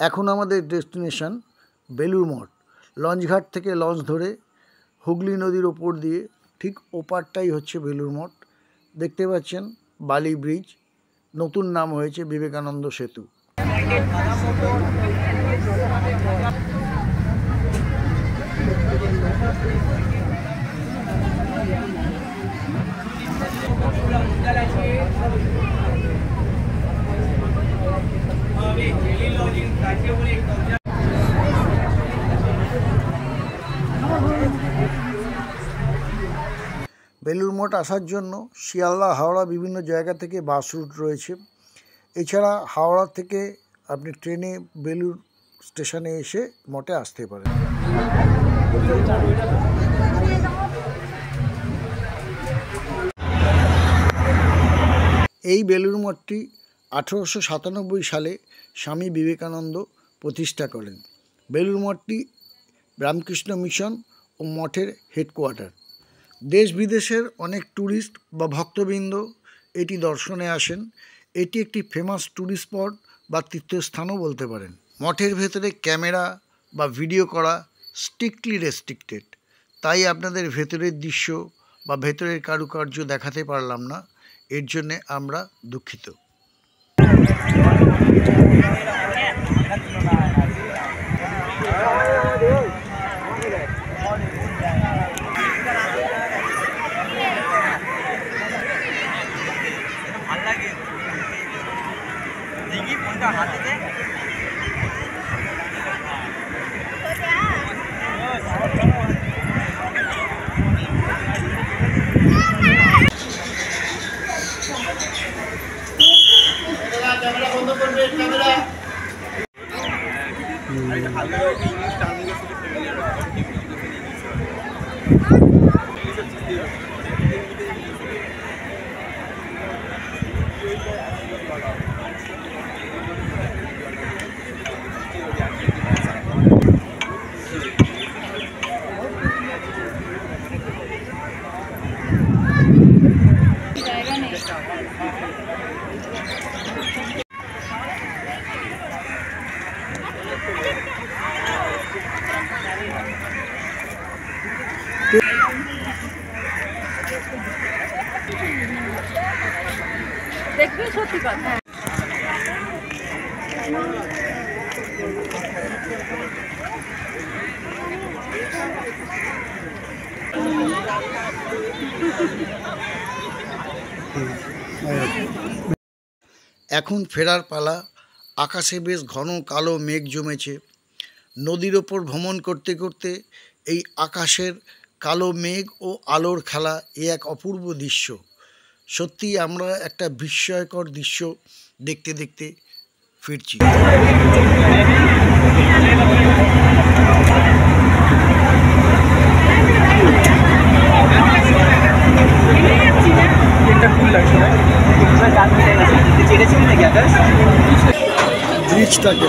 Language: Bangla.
এখন আমাদের ডেস্টিনেশন বেলুড় মঠ। লঞ্চঘাট থেকে লঞ্চ ধরে হুগলি নদীর ওপর দিয়ে ঠিক ওপারটাই হচ্ছে বেলুড় মঠ। দেখতে পাচ্ছেন বালি ব্রিজ, নতুন নাম হয়েছে বিবেকানন্দ সেতু। বেলুড় মঠ আসার জন্য শিয়ালদা হাওড়া বিভিন্ন জায়গা থেকে বাস রুট রয়েছে। এছাড়া হাওড়া থেকে আপনি ট্রেনে বেলুড় স্টেশনে এসে মঠে আসতে পারেন। এই বেলুড় মঠটি 1897 সালে স্বামী বিবেকানন্দ প্রতিষ্ঠা করেন। বেলুড় মঠটি রামকৃষ্ণ মিশন ও মঠের হেডকোয়ার্টার। দেশ বিদেশের অনেক ট্যুরিস্ট বা ভক্তবৃন্দ এটি দর্শনে আসেন। এটি একটি ফেমাস ট্যুরিস্ট স্পট বা তীর্থস্থানও বলতে পারেন। মঠের ভেতরে ক্যামেরা বা ভিডিও করা স্ট্রিক্টলি রেস্ট্রিক্টেড, তাই আপনাদের ভেতরের দৃশ্য বা ভেতরের কারুকার্য দেখাতে পারলাম না, এর জন্যে আমরা দুঃখিত। দেখবে সত্যি কথা। এখন ফেরার পালা। আকাশে বেশ ঘন কালো মেঘ জমেছে। নদীর ওপর ভ্রমণ করতে করতে এই আকাশের কালো মেঘ ও আলোর খেলা এক অপূর্ব দৃশ্য। সত্যি আমরা একটা বিস্ময়কর দৃশ্য দেখতে দেখতে ফিরছি। ব্রিজটাকে